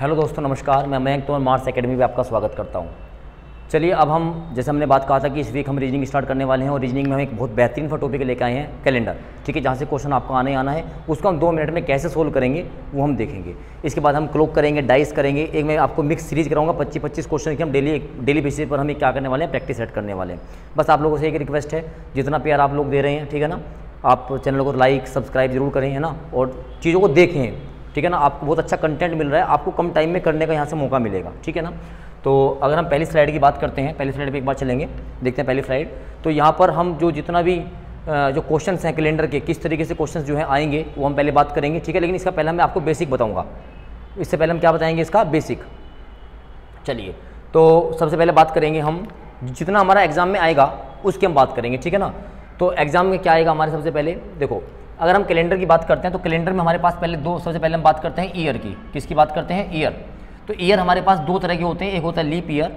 Hello दोस्तों, नमस्कार। मैं मयंक तोमर मार्स एकेडमी में आपका स्वागत करता हूं। चलिए, अब हम जैसे हमने बात कहा था कि इस वीक हम रीजनिंग स्टार्ट करने वाले हैं और रीजनिंग में हम एक बहुत बेहतरीन सा टॉपिक लेकर आए हैं, कैलेंडर। ठीक है, जहाँ से क्वेश्चन आपको आना है उसको हम 2 मिनट में कैसे सोल्व करेंगे वो हम देखेंगे। इसके बाद हम क्लोक करेंगे, डाइस करेंगे। एक मैं आपको मिक्स सीरीज कराऊंगा 25-25 क्वेश्चन की। हम डेली बेसिस पर हम क्या करने वाले हैं, प्रैक्टिस सेट करने वाले हैं। बस आप लोगों से एक रिक्वेस्ट है, जितना प्यार आप लोग दे रहे हैं, ठीक है ना, आप चैनल को लाइक सब्सक्राइब जरूर करें, है ना, और चीज़ों को देखें, ठीक है ना। आपको बहुत अच्छा कंटेंट मिल रहा है, आपको कम टाइम में करने का यहाँ से मौका मिलेगा, ठीक है ना। तो अगर हम पहली स्लाइड की बात करते हैं, पहली स्लाइड पे एक बार चलेंगे, देखते हैं पहली स्लाइड। तो यहाँ पर हम जो जितना भी जो क्वेश्चंस हैं कैलेंडर के, किस तरीके से क्वेश्चंस जो हैं आएंगे वो हम पहले बात करेंगे, ठीक है। लेकिन इसका पहले मैं आपको बेसिक बताऊँगा। इससे पहले हम क्या बताएंगे, इसका बेसिक। चलिए, तो सबसे पहले बात करेंगे हम जितना हमारा एग्जाम में आएगा उसकी हम बात करेंगे, ठीक है ना। तो एग्जाम में क्या आएगा हमारे, सबसे पहले देखो, अगर हम कैलेंडर की बात करते हैं तो कैलेंडर में हमारे पास पहले सबसे पहले हम बात करते हैं ईयर की। किसकी बात करते हैं, ईयर। तो ईयर हमारे पास 2 तरह के होते हैं, एक होता है लीप ईयर,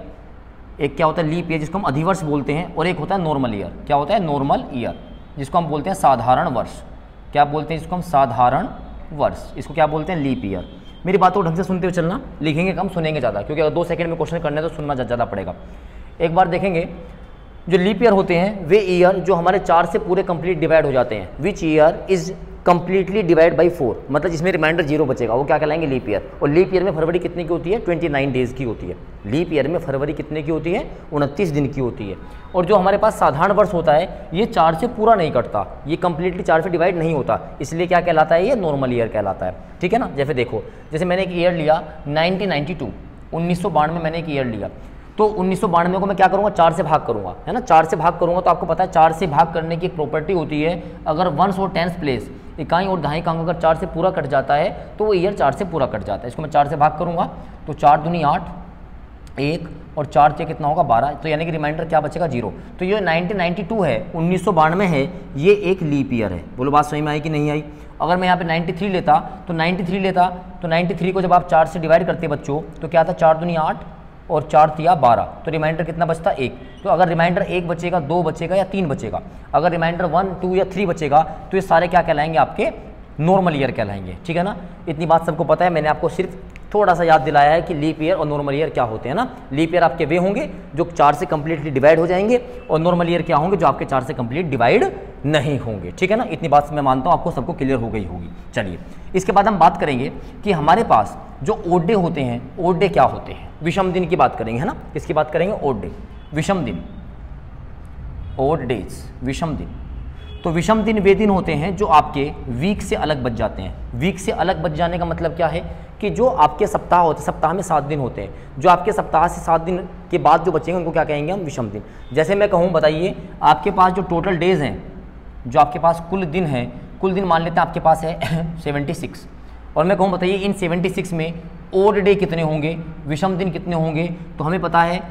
एक क्या होता है लीप ईयर जिसको हम अधिवर्ष बोलते हैं, और एक होता है नॉर्मल ईयर। क्या होता है, नॉर्मल ईयर, जिसको हम बोलते हैं साधारण वर्ष। क्या बोलते हैं, जिसको हम साधारण वर्ष, इसको क्या बोलते हैं, लीप ईयर। मेरी बात को ढंग से सुनते हुए चलना, लिखेंगे कम सुनेंगे ज़्यादा, क्योंकि अगर 2 सेकंड में क्वेश्चन करने तो सुनना ज़्यादा पड़ेगा। एक बार देखेंगे, जो लीप ईयर होते हैं वे ईयर जो हमारे 4 से पूरे कंप्लीट डिवाइड हो जाते हैं। Which year is completely divide by 4, मतलब जिसमें रिमाइंडर 0 बचेगा, वो क्या कहलाएंगे, लीप ईयर। और लीप ईयर में फरवरी कितने की होती है, 29 डेज की होती है। लीप ईयर में फरवरी कितने की होती है, 29 दिन की होती है। और जो हमारे पास साधारण वर्ष होता है ये 4 से पूरा नहीं कटता, ये कंप्लीटली 4 से डिवाइड नहीं होता, इसलिए क्या कहलाता है, ये नॉर्मल ईयर कहलाता है, ठीक है ना। जैसे देखो, जैसे मैंने एक ईयर लिया 1992, 1992 में मैंने एक ईयर लिया, तो 1992 को मैं क्या करूँगा, 4 से भाग करूँगा, है ना। 4 से भाग करूँगा तो आपको पता है 4 से भाग करने की एक प्रॉपर्टी होती है, अगर वंस और टेंस प्लेस, इकाई और दहाई का अंक अगर 4 से पूरा कट जाता है तो वो ईयर 4 से पूरा कट जाता है। इसको मैं 4 से भाग करूँगा तो 4 दूनी 8, 1 और 4 से कितना होगा, 12, तो यानी कि रिमाइंडर क्या बचेगा, 0। तो ये 1992 है, 1992 है, ये एक लीप ईयर है। बोलो बात सही में आई कि नहीं आई। अगर मैं यहाँ पे 93 लेता तो 93 को जब आप 4 से डिवाइड करते बच्चों तो क्या था, 4 दूनी 8 और 4 तिया 12, तो रिमाइंडर कितना बचता, 1। तो अगर रिमाइंडर 1 बचेगा, 2 बचेगा या 3 बचेगा, अगर रिमाइंडर 1, 2 या 3 बचेगा तो ये सारे क्या कहलाएंगे, आपके नॉर्मल ईयर कहलाएंगे, ठीक है ना। इतनी बात सबको पता है, मैंने आपको सिर्फ थोड़ा सा याद दिलाया है कि लीप ईयर और नॉर्मल ईयर क्या होते हैं ना। लीप ईयर आपके वे होंगे जो 4 से कंप्लीटली डिवाइड हो जाएंगे, और नॉर्मल ईयर क्या होंगे, जो आपके 4 से कंप्लीट डिवाइड नहीं होंगे, ठीक है ना। इतनी बात मैं मानता हूँ आपको सबको क्लियर हो गई होगी। चलिए, इसके बाद हम बात करेंगे कि हमारे पास जो ओड डे होते हैं, ओड डे क्या होते हैं, विषम दिन की बात करेंगे, है ना। किसकी बात करेंगे, ओड डे, विषम दिन, ओड डेज, विषम दिन। तो विषम दिन वे दिन होते हैं जो आपके वीक से अलग बच जाते हैं। वीक से अलग बच जाने का मतलब क्या है कि जो आपके सप्ताह होते हैं, सप्ताह में 7 दिन होते हैं, जो आपके सप्ताह से 7 दिन के बाद जो बचेंगे उनको क्या कहेंगे हम, विषम दिन। जैसे मैं कहूँ, बताइए, आपके पास जो टोटल डेज हैं, जो आपके पास कुल दिन हैं, कुल दिन मान लेते हैं आपके पास है 76, और मैं कहूँ बताइए इन 76 में ओड डे कितने होंगे, विषम दिन कितने होंगे, तो हमें पता है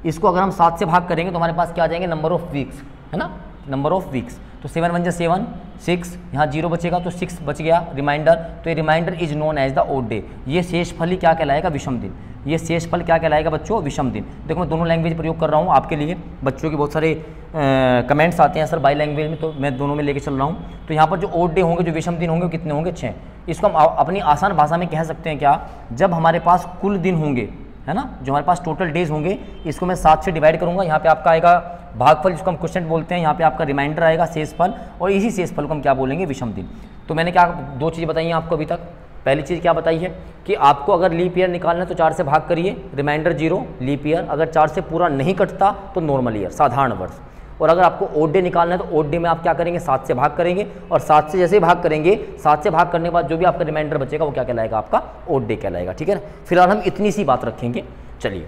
इसको अगर हम 7 से भाग करेंगे तो हमारे पास क्या आ जाएंगे, नंबर ऑफ वीक्स, है ना, नंबर ऑफ वीक्स। तो 7 1 7, 6, यहाँ 0 बचेगा तो 6 बच गया रिमाइंडर, तो ये reminder is known as the odd day. ये शेषफल ही क्या कहलाएगा, विषम दिन। ये शेषफल क्या कहलाएगा बच्चों, विषम दिन। देखो मैं दोनों लैंग्वेज प्रयोग कर रहा हूँ आपके लिए, बच्चों के बहुत सारे कमेंट्स आते हैं सर बाई लैंग्वेज में, तो मैं दोनों में लेके चल रहा हूँ। तो यहाँ पर जो ओड डे होंगे, जो विषम दिन होंगे, वो कितने होंगे, 6। इसको हम अपनी आसान भाषा में कह सकते हैं क्या, जब हमारे पास कुल दिन होंगे, है ना, जो हमारे पास टोटल डेज होंगे, इसको मैं 7 से डिवाइड करूँगा, यहाँ पे आपका आएगा भागफल, जिसको हम क्वेश्चन बोलते हैं, यहाँ पे आपका रिमाइंडर आएगा शेषफल, और इसी शेषफल को हम क्या बोलेंगे, विषम दिन। तो मैंने क्या 2 चीज़ें बताई हैं आपको अभी तक। पहली चीज़ क्या बताई है कि आपको अगर लीप ईयर निकालना है तो 4 से भाग करिए, रिमाइंडर 0, लीप ईयर। अगर 4 से पूरा नहीं कटता तो नॉर्मल ईयर, साधारण वर्ष। और अगर आपको ओड डे निकालना है तो ओड डे में आप क्या करेंगे, 7 से भाग करेंगे, और 7 से जैसे ही भाग करेंगे, 7 से भाग करने के बाद जो भी आपका रिमाइंडर बचेगा वो क्या कहलाएगा, आपका ओड डे कहलाएगा, ठीक है ना। फिलहाल हम इतनी सी बात रखेंगे। चलिए,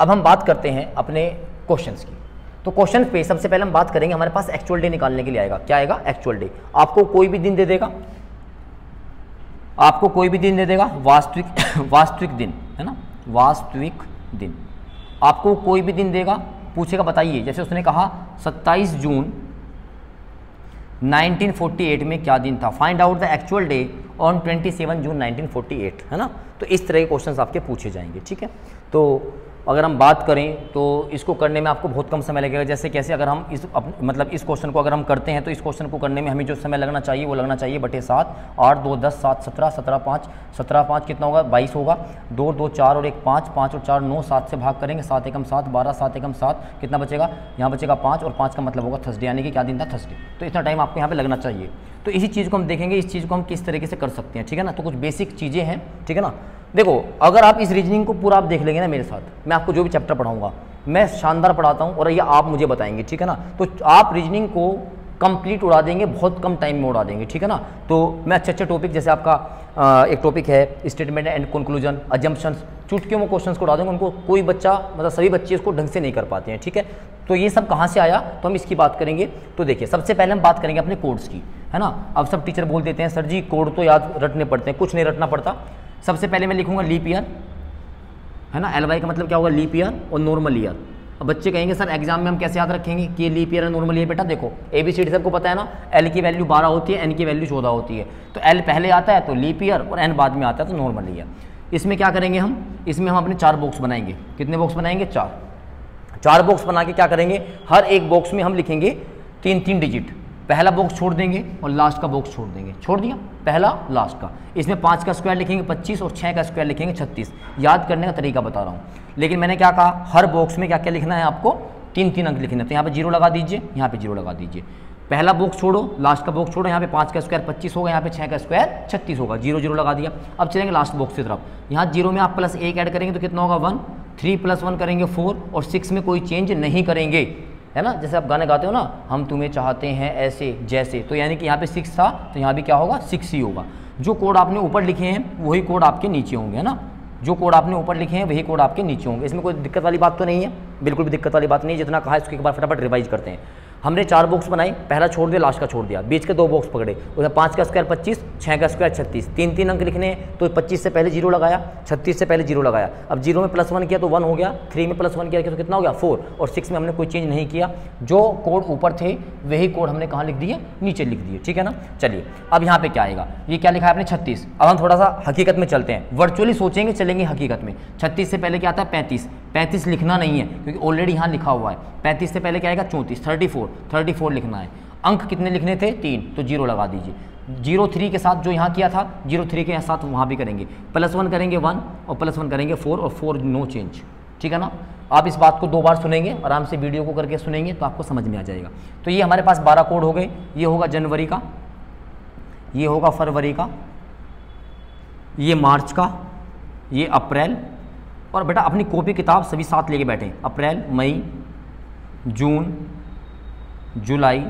अब हम बात करते हैं अपने क्वेश्चंस की। तो क्वेश्चन पे सबसे पहले हम बात करेंगे, हमारे पास एक्चुअल डे निकालने के लिए आएगा, क्या आएगा, एक्चुअल डे। आपको कोई भी दिन दे देगा, आपको कोई भी दिन दे देगा, वास्तविक दिन, है ना, वास्तविक दिन। आपको कोई भी दिन देगा, पूछेगा बताइए, जैसे उसने कहा 27 जून 1948 में क्या दिन था, find out the actual day on 27 जून 1948, है ना। तो इस तरह के क्वेश्चंस आपके पूछे जाएंगे, ठीक है। तो अगर हम बात करें तो इसको करने में आपको बहुत कम समय लगेगा। जैसे कैसे, अगर हम मतलब इस क्वेश्चन को अगर हम करते हैं तो इस क्वेश्चन को करने में हमें जो समय लगना चाहिए वो लगना चाहिए बटे 7, 8 2 10 7 17, 17 5 कितना होगा 22 होगा, 2 2 4 और 1 5, 5 और 4 9, 7 से भाग करेंगे, 7 एकम 7 12, 7 एकम 7 कितना बचेगा, यहाँ बचेगा 5 और 5 का मतलब होगा थर्सडे, यानी कि क्या दिन था, थर्सडे। तो इतना टाइम आपको यहाँ पे लगना चाहिए। तो इसी चीज़ को हम देखेंगे, इस चीज़ को हम किस तरीके से कर सकते हैं, ठीक है ना। तो कुछ बेसिक चीज़ें हैं, ठीक है ना। देखो अगर आप इस रीजनिंग को पूरा आप देख लेंगे ना मेरे साथ, मैं आपको जो भी चैप्टर पढ़ाऊंगा मैं शानदार पढ़ाता हूँ और ये आप मुझे बताएंगे, ठीक है ना। तो आप रीजनिंग को कंप्लीट उड़ा देंगे, बहुत कम टाइम में उड़ा देंगे, ठीक है ना। तो मैं अच्छे टॉपिक, जैसे आपका एक टॉपिक है स्टेटमेंट एंड कंक्लूजन, अजम्पशंस, चुटकियों में क्वेश्चंस को उड़ा देंगे, उनको कोई बच्चा मतलब सभी बच्चे इसको ढंग से नहीं कर पाते हैं, ठीक है। तो ये सब कहाँ से आया, तो हम इसकी बात करेंगे। तो देखिए सबसे पहले हम बात करेंगे अपने कोड्स की, है ना। अब सब टीचर बोल देते हैं सर जी कोड तो याद रटने पड़ते हैं, कुछ नहीं रटना पड़ता। सबसे पहले मैं लिखूंगा लीप ईयर, है ना। LY का मतलब क्या होगा, लीप ईयर और नॉर्मल ईयर। अब बच्चे कहेंगे सर एग्जाम में हम कैसे याद रखेंगे कि ये लीप ईयर है नॉर्मल ईयर। बेटा देखो ABCD सबको पता है ना, L की वैल्यू 12 होती है, N की वैल्यू 14 होती है। तो L पहले आता है तो लीप ईयर और N बाद में आता है तो नॉर्मल ईयर। इसमें क्या करेंगे हम, इसमें हम अपने 4 बॉक्स बनाएंगे। कितने बॉक्स बनाएंगे, 4 बॉक्स बना के क्या करेंगे, हर एक बॉक्स में हम लिखेंगे 3-3 डिजिट। पहला बॉक्स छोड़ देंगे और लास्ट का बॉक्स छोड़ देंगे, छोड़ दिया पहला लास्ट का। इसमें 5 का स्क्वायर लिखेंगे 25 और 6 का स्क्वायर लिखेंगे 36। याद करने का तरीका बता रहा हूँ, लेकिन मैंने क्या कहा, हर बॉक्स में क्या क्या लिखना है आपको, 3-3 अंक लिखने। तो यहाँ पे 0 लगा दीजिए, यहाँ पे 0 लगा दीजिए। पहला बॉक्स छोड़ो, लास्ट का बॉक्स छोड़ो, यहाँ पे 5 का स्क्वायर 25 होगा, यहाँ पे 6 का स्क्वायर 36 होगा, 0 0 लगा दिया। अब चलेंगे लास्ट बॉक्स की तरफ। यहाँ 0 में आप +1 ऐड करेंगे तो कितना होगा 1, 3 + 1 करेंगे 4 और 6 में कोई चेंज नहीं करेंगे, है ना। जैसे आप गाने गाते हो ना, हम तुम्हें चाहते हैं ऐसे जैसे, तो यानी कि यहाँ पे 6 था तो यहाँ भी क्या होगा 6 ही होगा। जो कोड आपने ऊपर लिखे हैं वही कोड आपके नीचे होंगे, है ना। जो कोड आपने ऊपर लिखे हैं वही कोड आपके नीचे होंगे। इसमें कोई दिक्कत वाली बात तो नहीं है, बिल्कुल भी दिक्कत वाली बात नहीं है। जितना कहा है उसके एक बार फटाफट रिवाइज करते हैं। हमने 4 बॉक्स बनाए, पहला छोड़ दिया, लास्ट का छोड़ दिया, बीच के 2 बॉक्स पकड़े, उसमें 5 का स्क्वायर 25, 6 का स्क्वायर 36, 3-3 अंक लिखने हैं। तो 25 से पहले 0 लगाया, 36 से पहले 0 लगाया। अब 0 में +1 किया तो 1 हो गया, 3 में +1 किया तो कितना हो गया 4 और 6 में हमने कोई चेंज नहीं किया। जो कोड ऊपर थे वही कोड हमने कहाँ लिख दिए, नीचे लिख दिए, ठीक है ना। चलिए अब यहाँ पे क्या आएगा, ये क्या लिखा है आपने 36। अब हम थोड़ा सा हकीकत में चलते हैं, वर्चुअली सोचेंगे चलेंगे हकीकत में। 36 से पहले क्या आता है 35, 35 लिखना नहीं है क्योंकि ऑलरेडी यहाँ लिखा हुआ है। 35 से पहले क्या आएगा 34, 34 लिखना है। अंक कितने लिखने थे 3, तो 0 लगा दीजिए। 0 3 के साथ जो यहाँ किया था 0 3 के साथ वहाँ भी करेंगे, +1 करेंगे 1 और +1 करेंगे 4 और 4 नो चेंज, ठीक है ना। आप इस बात को 2 बार सुनेंगे, आराम से वीडियो को करके सुनेंगे तो आपको समझ में आ जाएगा। तो ये हमारे पास 12 कोड हो गए। ये होगा जनवरी का, ये होगा फरवरी का, ये मार्च का, ये अप्रैल। और बेटा अपनी कॉपी किताब सभी साथ लेके बैठे, अप्रैल, मई, जून, जुलाई,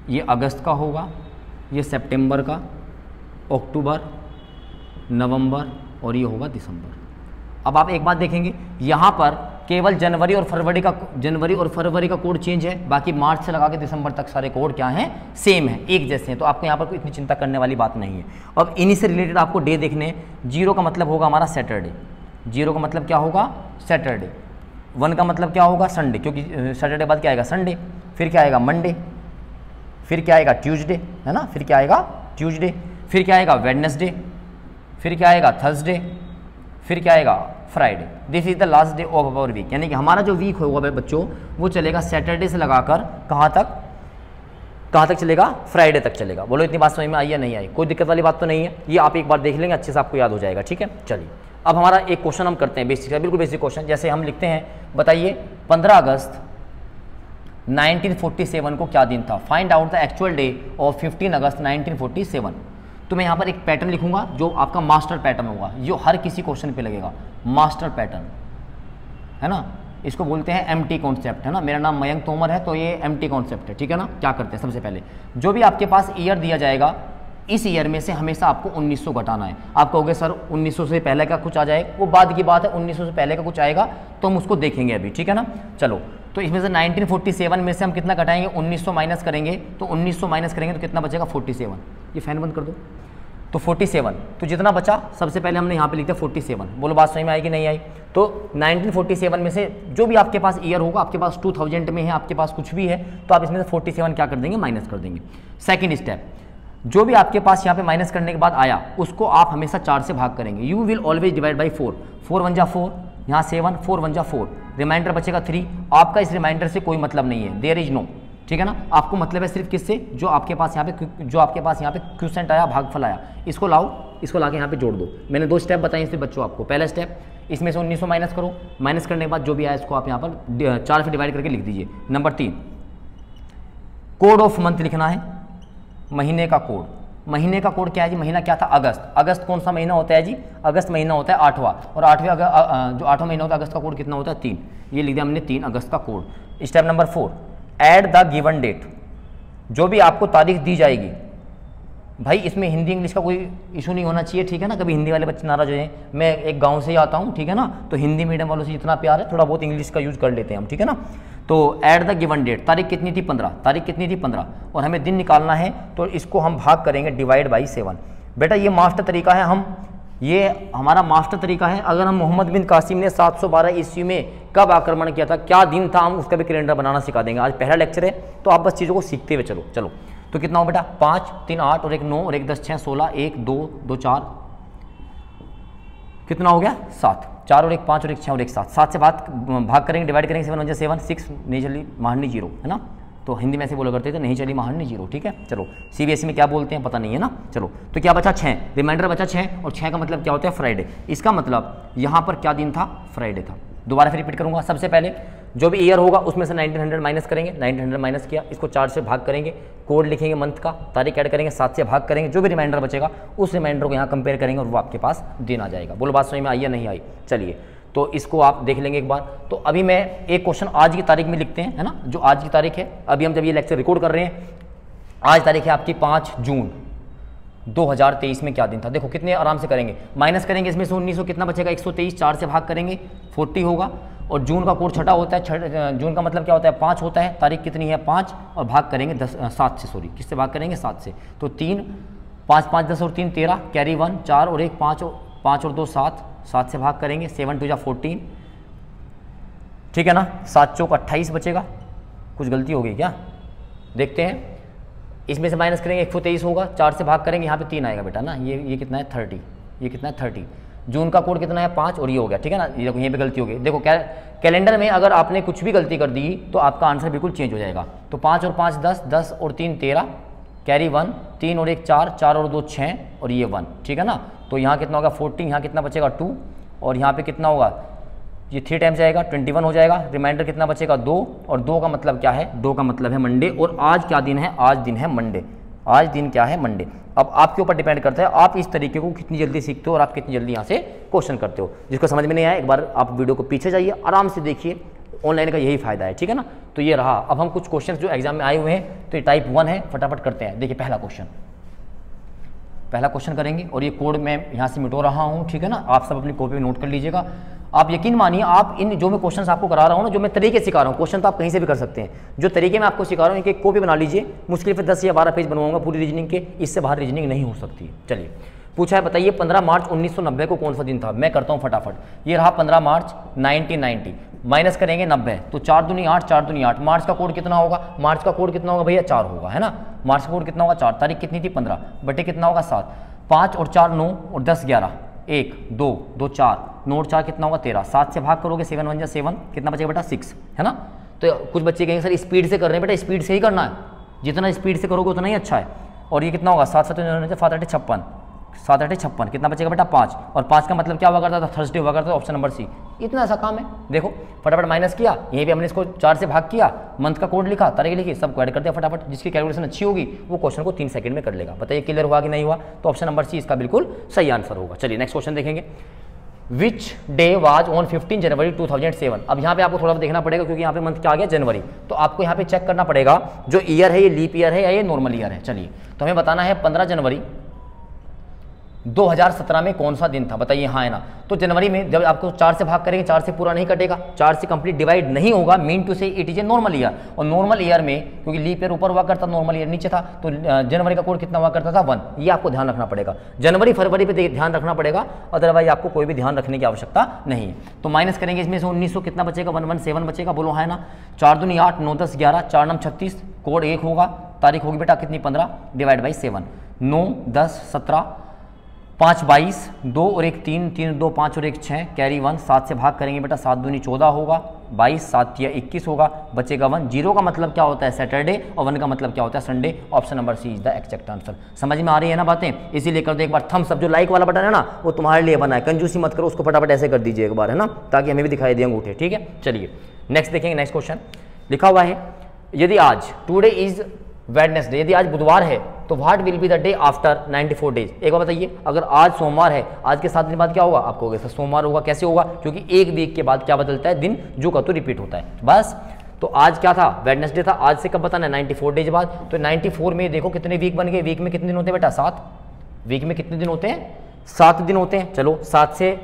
ये अगस्त का होगा, ये सितंबर का, अक्टूबर, नवंबर और ये होगा दिसंबर। अब आप एक बात देखेंगे, यहाँ पर केवल जनवरी और फरवरी का कोड चेंज है, बाकी मार्च से लगा के दिसंबर तक सारे कोड क्या हैं, सेम है, एक जैसे हैं। तो आपको यहाँ पर कोई इतनी चिंता करने वाली बात नहीं है। अब इन्हीं से रिलेटेड आपको डे देखने हैं। 0 का मतलब होगा हमारा सैटरडे, 0 का मतलब क्या होगा सैटरडे, 1 का मतलब क्या होगा संडे, क्योंकि सैटरडे बाद क्या आएगा संडे, फिर क्या आएगा मंडे, फिर क्या आएगा ट्यूसडे, है ना, फिर क्या आएगा ट्यूसडे, फिर क्या आएगा वेडनेसडे, फिर क्या आएगा थर्सडे, फिर क्या आएगा Friday. This is the last day of our week, यानी कि हमारा जो वीक होगा बच्चों वो चलेगा सैटरडे से लगाकर कहाँ तक चलेगा, फ्राइडे तक चलेगा। बोलो इतनी बात समझ में आई या नहीं आई, कोई दिक्कत वाली बात तो नहीं है। ये आप एक बार देख लेंगे अच्छे से आपको याद हो जाएगा, ठीक है। चलिए अब हमारा एक क्वेश्चन हम करते हैं बेसिक, बिल्कुल बेसिक क्वेश्चन। जैसे हम लिखते हैं, बताइए 15 अगस्त 1947 को क्या दिन था, find out the actual day of 15 अगस्त 1947। तो मैं यहाँ पर एक पैटर्न लिखूंगा जो आपका मास्टर पैटर्न होगा, जो हर किसी क्वेश्चन पे लगेगा, मास्टर पैटर्न, है ना। इसको बोलते हैं एमटी कॉन्सेप्ट, है ना। मेरा नाम मयंक तोमर है तो ये एमटी कॉन्सेप्ट है, ठीक है ना। क्या करते हैं, सबसे पहले जो भी आपके पास ईयर दिया जाएगा, इस ईयर में से हमेशा आपको 1900 घटाना है। आप कहोगे सर 1900 से पहले का कुछ आ जाए, वो बाद की बात है, 1900 से पहले का कुछ आएगा तो हम उसको देखेंगे अभी, ठीक है ना। चलो तो इसमें से 1947 में से हम कितना घटाएंगे, 1900 माइनस करेंगे, तो 1900 माइनस करेंगे तो कितना बचेगा 47। ये फैन बंद कर दो। तो 47, तो जितना बचा सबसे पहले हमने यहाँ पे लिखा 47। बोलो बात समझ में आई कि नहीं आई। तो 1947 में से जो भी आपके पास ईयर होगा, आपके पास 2000 में है, आपके पास कुछ भी है, तो आप इसमें से 47 क्या कर देंगे, माइनस कर देंगे। सेकंड स्टेप, जो भी आपके पास यहाँ पे माइनस करने के बाद आया उसको आप हमेशा 4 से भाग करेंगे। You will always divide by 4, 4 1 जा 4, यहाँ 7, 4 1 जा 4, रिमाइंडर बचेगा 3। आपका इस रिमाइंडर से कोई मतलब नहीं है, देयर इज नो, ठीक है ना। आपको मतलब है सिर्फ किससे, जो आपके पास यहाँ पे क्वोशिएंट आया, भागफल आया, इसको लाओ, इसको लाके यहाँ पे जोड़ दो। मैंने 2 स्टेप बताए इसमें बच्चों आपको। पहला स्टेप, इसमें से 1900 माइनस करो, माइनस करने के बाद जो भी आया इसको आप यहाँ पर 4 से डिवाइड करके लिख दीजिए। नंबर 3, कोड ऑफ मंथ लिखना है, महीने का कोड। महीने का कोड क्या है जी, महीना क्या था, अगस्त। अगस्त कौन सा महीना होता है जी, अगस्त महीना होता है 8वां, और 8वां महीना होता है अगस्त का कोड कितना होता है, 3। ये लिख दिया हमने 3 अगस्त का code. Step number 4, add the given date. जो भी आपको तारीख दी जाएगी, भाई इसमें हिंदी इंग्लिश का कोई इशू नहीं होना चाहिए, ठीक है ना। कभी हिंदी वाले बच्चे नाराज हो जाए, मैं एक गांव से ही आता हूँ, ठीक है ना, तो हिंदी मीडियम वालों से जितना प्यार है थोड़ा बहुत इंग्लिश का यूज कर लेते हैं हम, ठीक है ना। तो ऐड द गिवन डेट, तारीख कितनी थी 15, तारीख कितनी थी 15, और हमें दिन निकालना है, तो इसको हम भाग करेंगे डिवाइड बाई 7। बेटा ये मास्टर तरीका है, ये हमारा मास्टर तरीका है। अगर हम मोहम्मद बिन कासिम ने 712 ईस्वी में कब आक्रमण किया था, क्या दिन था, हम उसका भी कैलेंडर बनाना सिखा देंगे। आज पहला लेक्चर है तो आप बस चीज़ों को सीखते हुए चलो। तो कितना हो बेटा, 5 3 8 और 1 9 और 1 10 6 16, 1 2 2 4, कितना हो गया 7, 4 और 1 5 और 1 6 और 1 7, 7 से भाग करेंगे, डिवाइड करेंगे, 7 1 7, 6 नहीं चली महारनी 0, है ना। तो हिंदी में ऐसे बोला करते थे, नहीं चली महारनी 0, ठीक है। चलो सीबीएसई में क्या बोलते हैं पता नहीं है ना। चलो तो क्या बचा 6, रिमाइंडर बचा 6, और 6 का मतलब क्या होता है, फ्राइडे। इसका मतलब यहाँ पर क्या दिन था, फ्राइडे था। दोबारा फिर रिपीट करूँगा। सबसे पहले जो भी ईयर होगा उसमें से 1900 माइनस करेंगे, 1900 माइनस किया, इसको 4 से भाग करेंगे, कोड लिखेंगे मंथ का, तारीख ऐड करेंगे, 7 से भाग करेंगे, जो भी रिमाइंडर बचेगा उस रिमाइंडर को यहाँ कंपेयर करेंगे और वो आपके पास दिन आ जाएगा। बोलो बात समझ में आई या नहीं आई। चलिए तो इसको आप देख लेंगे एक बार। तो अभी मैं एक क्वेश्चन आज की तारीख में लिखते हैं, है ना, जो आज की तारीख है। अभी हम जब ये लेक्चर रिकॉर्ड कर रहे हैं, आज तारीख है आपकी 5 जून 2023 में क्या दिन था। देखो कितने आराम से करेंगे, माइनस करेंगे इसमें से 1900, कितना बचेगा 123, 4 से भाग करेंगे 40 होगा, और जून का कोड छठा होता है, जून का मतलब क्या होता है 5 होता है, तारीख कितनी है 5, और भाग करेंगे 7 से, सॉरी किससे भाग करेंगे 7 से। तो 3 5 5 10 और 3 13, कैरी 1, 4 और 1 5 और 2 7, 7 से भाग करेंगे, 7 2 जा 14, ठीक है ना। 7 चौक 28 बचेगा। कुछ गलती हो गई क्या, देखते हैं। इसमें से माइनस करेंगे 123 होगा, 4 से भाग करेंगे, यहाँ पे 3 आएगा बेटा ना, ये कितना है 30, ये कितना है 30। जून का कोड कितना है 5, और ये हो गया, ठीक है ना। ये देखो यहाँ पे गलती हो गई। देखो कैलेंडर में अगर आपने कुछ भी गलती कर दी तो आपका आंसर बिल्कुल चेंज हो जाएगा। तो 5 और 5 10, 10 और 3 13, कैरी 1, 3 और 1 4, 4 और 2 6, और ये 1, ठीक है ना। तो यहाँ कितना होगा 14, यहाँ कितना बचेगा 2, और यहाँ पे कितना होगा, ये 3 टाइम्स जाएगा 21 हो जाएगा। रिमाइंडर कितना बचेगा 2, और 2 का मतलब क्या है, 2 का मतलब है मंडे। और आज क्या दिन है, आज दिन है मंडे, आज दिन क्या है मंडे। अब आपके ऊपर डिपेंड करता है आप इस तरीके को कितनी जल्दी सीखते हो और आप कितनी जल्दी यहाँ से क्वेश्चन करते हो। जिसको समझ में नहीं आया एक बार आप वीडियो को पीछे जाइए, आराम से देखिए, ऑनलाइन का यही फायदा है, ठीक है ना। तो ये रहा। अब हम कुछ क्वेश्चन जो एग्जाम में आए हुए हैं, तो ये टाइप 1 है, फटाफट करते हैं। देखिए पहला क्वेश्चन करेंगे, और ये कोड मैं यहाँ से मिटो रहा हूँ, ठीक है ना। आप सब अपनी कॉपी में नोट कर लीजिएगा। आप यकीन मानिए, आप इन जो मैं क्वेश्चंस आपको करा रहा हूँ ना, जो मैं तरीके सिखा रहा हूँ, क्वेश्चन तो आप कहीं से भी कर सकते हैं, जो तरीके मैं आपको सिखा रहा हूँ इनकी एक कॉपी बना लीजिए। मुश्किल से 10 या 12 पेज बनवाऊंगा पूरी रीजनिंग के, इससे बाहर रीजनिंग नहीं हो सकती। चलिए पूछा है, बताइए 15 मार्च 1990 को कौन सा दिन था। मैं करता हूँ फटाफट। ये रहा 15 मार्च 1990, माइनस करेंगे 90, तो 4 दूनी 8, 4 दूनी 8। मार्च का कोड कितना होगा, मार्च का कोड कितना होगा भैया 4 होगा, है ना। मार्च का कोड कितना होगा 4, तारीख कितनी थी 15, बटे कितना होगा 7, 5 और 4 9 और 10 11, 1 2 2 4, 9 और 4 कितना होगा 13, 7 से भाग करोगे 7 1 जा 7, कितना बचेगा बेटा 6, है ना। तो कुछ बच्चे कहेंगे सर स्पीड से कर रहे हैं, बेटा स्पीड से ही करना है, जितना स्पीड से करोगे उतना ही अच्छा है। और ये कितना होगा 7 7 7 8 56, 7 8 56, कितना बचेगा बेटा 5, और 5 का मतलब क्या हुआ करता था, थर्सडे हुआ करता था, ऑप्शन नंबर सी। इतना ऐसा काम है। देखो फटाफट माइनस किया, यहीं पे हमने इसको 4 से भाग किया, मंथ का कोड लिखा, तारीख लिखी, सब ऐड कर दिया फटाफट। जिसकी कैलकुलेशन अच्छी होगी वो क्वेश्चन को 3 सेकंड में कर लेगा। बताइए क्लियर हुआ कि नहीं हुआ। तो ऑप्शन नंबर सी इसका बिल्कुल सही आंसर होगा। चलिए नेक्स्ट क्वेश्चन देखेंगे। विच डे वाज ऑन 15 जनवरी 2007। अब यहाँ पे आपको थोड़ा देखना पड़ेगा क्योंकि यहाँ पे मंथ क्या आ गया जनवरी, तो आपको यहाँ पे चेक करना पड़ेगा जो ईयर है ये लीप ईयर है या ये नॉर्मल ईयर है। चलिए तो हमें बताना है 15 जनवरी 2017 में कौन सा दिन था, बताइए हाँ है ना। तो जनवरी में जब आपको 4 से भाग करेंगे, 4 से पूरा नहीं कटेगा, 4 से कंप्लीट डिवाइड नहीं होगा, मीन टू से it is a normal year. और नॉर्मल ईयर में क्योंकि लीप ईयर ऊपर हुआ करता, नॉर्मल ईयर नीचे था, तो जनवरी का कोड कितना हुआ करता था 1। ये आपको ध्यान रखना पड़ेगा, जनवरी फरवरी पे ध्यान रखना पड़ेगा, अदरवाइज आपको कोई भी ध्यान रखने की आवश्यकता नहीं है। तो माइनस करेंगे इसमें से 1900 कितना बचेगा 117 बचेगा, बोलो है ना। 4 दूनी 8, 9 10 11, 4 9 36, कोड 1 होगा, तारीख होगी बेटा कितनी 15, डिवाइड बाई 7। 9 10 17, 5 22, 2 और 1 3, 3 2 5 और 1 6, कैरी 1, 7 से भाग करेंगे बेटा, 7 दूनी 14 होगा, 22 7 या 21 होगा, बचेगा 1। 0 का मतलब क्या होता है सैटरडे और 1 का मतलब क्या होता है Sunday. Option number C is the exact answer. समझ में आ रही है ना बातें, इसीलिए कर दो एक बार थम्स अप। जो लाइक वाला बटन है ना वो तुम्हारे लिए बना है, कंजूसी मत करो, उसको फटाफट ऐसे कर दीजिए एक बार, है ना, ताकि हमें भी दिखाई दे अंगूठे। ठीक है, चलिए नेक्स्ट देखेंगे। नेक्स्ट क्वेश्चन लिखा हुआ है, यदि आज टुडे इज वेडनेसडे, यदि आज बुधवार है तो what will be the day after 94 days. एक बार बताइए, अगर आज सोमवार है, आज के 7 दिन बाद क्या होगा, आपको होगा सोमवार होगा। कैसे होगा, क्योंकि एक वीक के बाद क्या बदलता है, दिन जो का तो रिपीट होता है बस। तो आज क्या था, वेडनेसडे था, आज से कब बताना है 94 डेज बाद। तो 94 में देखो कितने वीक बन गए, वीक में कितने दिन होते हैं बेटा 7, वीक में कितने दिन होते हैं 7 दिन होते हैं। चलो 7 से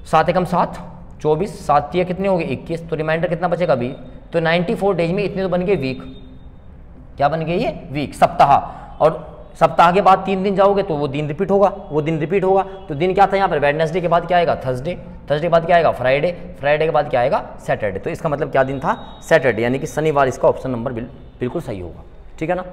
7 एकम 7 24, 7 या कितने हो गए 21, तो रिमाइंडर कितना बचेगा 20। तो 94 डेज में इतने तो बन गए वीक, क्या बन गए ये वीक, सप्ताह। और सप्ताह के बाद 3 दिन जाओगे तो वो दिन रिपीट होगा, वो दिन रिपीट होगा। तो दिन क्या था यहाँ पर, वेडनेसडे के बाद क्या आएगा थर्सडे, थर्सडे के बाद क्या आएगा फ्राइडे, फ्राइडे के बाद क्या आएगा सैटरडे। तो इसका मतलब क्या दिन था सैटरडे, यानी कि शनिवार। इसका ऑप्शन नंबर बिल्कुल सही होगा। ठीक है ना।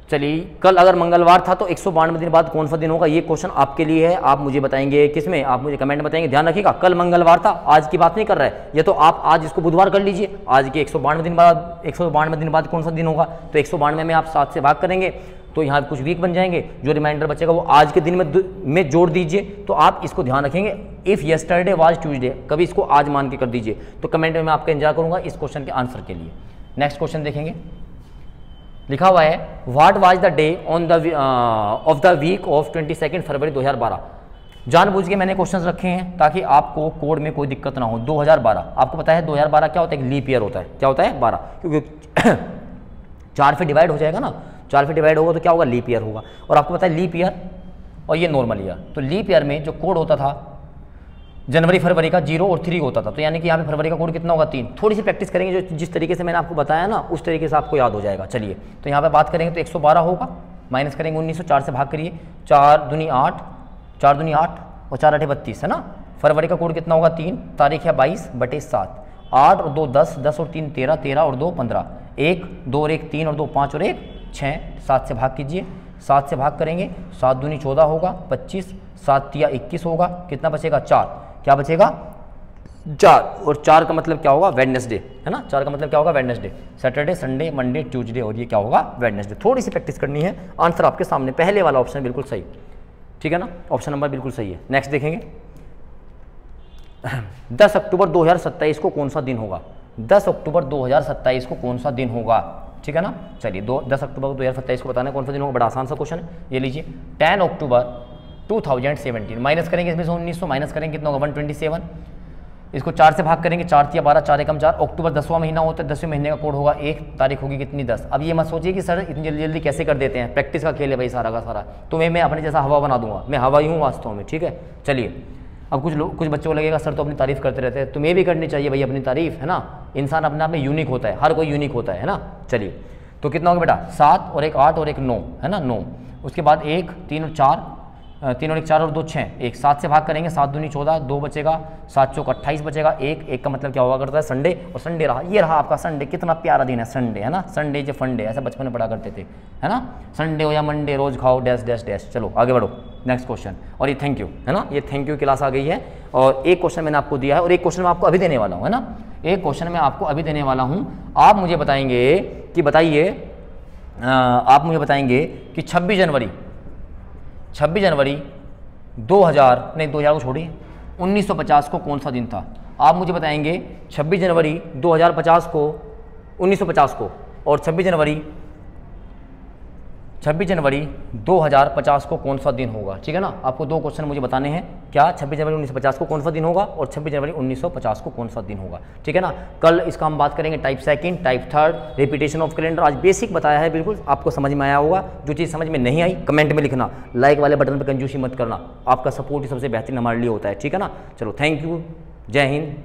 चलिए, कल अगर मंगलवार था तो 192 दिन बाद कौन सा दिन होगा, ये क्वेश्चन आपके लिए है। आप मुझे बताएंगे किसमें, आप मुझे कमेंट में बताएंगे। ध्यान रखिएगा, कल मंगलवार था, आज की बात नहीं कर रहा है ये, तो आप आज इसको बुधवार कर लीजिए। आज के 192 दिन बाद, 192 दिन बाद कौन सा दिन होगा, तो 192 में आप 7 से भाग करेंगे तो यहाँ कुछ वीक बन जाएंगे। जो रिमाइंडर बचेगा वो आज के दिन में जोड़ दीजिए। तो आप इसको ध्यान रखेंगे, इफ़ यस्टरडे वाज ट्यूजडे, कभी इसको आज मान के कर दीजिए। तो कमेंट में मैं आपका इंतजार करूँगा इस क्वेश्चन के आंसर के लिए। नेक्स्ट क्वेश्चन देखेंगे, लिखा हुआ है what was the day on the of the week of 22 February 2012। जानबूझ के मैंने क्वेश्चंस रखे हैं ताकि आपको कोड में कोई दिक्कत ना हो। 2012 आपको पता है 2012 क्या होता है, एक लीप ईयर होता है। क्या होता है 12, क्योंकि 4 से डिवाइड हो जाएगा ना, 4 से डिवाइड होगा तो क्या होगा लीप ईयर होगा। और आपको पता है लीप ईयर और ये नॉर्मल ईयर, तो लीप ईयर में जो कोड होता था जनवरी फरवरी का 0 और 3 होता था। तो यानी कि यहाँ पे फरवरी का कोड कितना होगा 3। थोड़ी सी प्रैक्टिस करेंगे, जो जिस तरीके से मैंने आपको बताया ना उस तरीके से आपको याद हो जाएगा। चलिए, तो यहाँ पे बात करेंगे तो 112 होगा, माइनस करेंगे 1900, 4 से भाग करिए, 4 दूनी 8, 4 दूनी 8 और 4 8 32, है ना। फरवरी का कोड कितना होगा 3, तारीख है 22/7, 8 और 2 10, 10 और 3 13, 13 और 2 15, 1 2 और 1 3 और 2 5 और 1 6, 7 से भाग कीजिए, 7 से भाग करेंगे, 7 दूनी 14 होगा, 25, 7 या 21 होगा, कितना बचेगा 4, क्या बचेगा 4। और 4 का मतलब क्या होगा वेडनेसडे, है ना। 4 का मतलब क्या होगा Wednesday, Saturday Sunday Monday Tuesday, और ये क्या होगा वेडनेसडे। थोड़ी सी प्रैक्टिस करनी है। आंसर आपके सामने, पहले वाला ऑप्शन बिल्कुल सही। ठीक है ना, ऑप्शन नंबर बिल्कुल सही है। नेक्स्ट देखेंगे, 10 अक्टूबर 2027 को कौन सा दिन होगा। 10 अक्टूबर 2027 को कौन सा दिन होगा, ठीक है ना। चलिए 10 अक्टूबर 2027 को बताना है कौन सा दिन होगा, बड़ा आसान सा क्वेश्चन है। ये लीजिए 10 अक्टूबर 2017, माइनस करेंगे इसमें से 1900, माइनस करेंगे कितना होगा 127, इसको 4 से भाग करेंगे, 4 या 12, 4 एकम 4। अक्टूबर 10वां महीना होता है, 10वें महीने का कोड होगा 1, तारीख होगी कितनी 10। अब ये मत सोचिए कि सर इतनी जल्दी जल्दी कैसे कर देते हैं, प्रैक्टिस का खेल है भाई सारा का सारा। तो मैं अपने जैसा हवा बना दूंगा, मैं हवा ही हूँ वास्तव में। ठीक है, चलिए अब कुछ बच्चों को लगेगा सर तो अपनी तारीफ करते रहते हैं, तुम्हें भी करनी चाहिए भाई अपनी तारीफ, है ना। इंसान अपने आप में यूनिक होता है, हर कोई यूनिक होता है ना। चलिए तो कितना होगा बेटा 7 और 1 8 और 1 9, है ना 9। उसके बाद 1 3 और 4, 3 और 1 4 और 2 6, 1 7 से भाग करेंगे, 7 दूनी 14, 2 बचेगा, 7 चौक 28 बचेगा, 1 का मतलब क्या हुआ करता है संडे। और संडे रहा, ये रहा आपका संडे, कितना प्यारा दिन है संडे, है ना। संडे जो फंडे ऐसा बचपन में पढ़ा करते थे, है ना। संडे हो या मंडे रोज खाओ डैश डैश डैश। चलो आगे बढ़ो, नेक्स्ट क्वेश्चन। और ये थैंक यू, है ना, ये थैंक यू क्लास आ गई है। और एक क्वेश्चन मैंने आपको दिया है और एक क्वेश्चन मैं आपको अभी देने वाला हूँ, है ना। एक क्वेश्चन मैं आपको अभी देने वाला हूँ। आप मुझे बताएंगे कि आप मुझे बताएंगे कि 26 जनवरी 2000 को छोड़िए 1950 को कौन सा दिन था। आप मुझे बताएंगे 26 जनवरी 2050 को 1950 को और 26 जनवरी 2050 को कौन सा दिन होगा, ठीक है ना। आपको 2 क्वेश्चन मुझे बताने हैं, क्या 26 जनवरी 1950 को कौन सा दिन होगा और 26 जनवरी 1950 को कौन सा दिन होगा, ठीक है ना। कल इसका हम बात करेंगे type second, type third, repetition of calendar. आज बेसिक बताया है, बिल्कुल आपको समझ में आया होगा। जो चीज़ समझ में नहीं आई कमेंट में लिखना, लाइक वाले बटन पर कंजूसी मत करना, आपका सपोर्ट ही सबसे बेहतरीन हमारे लिए होता है, ठीक है ना। चलो थैंक यू, जय हिंद।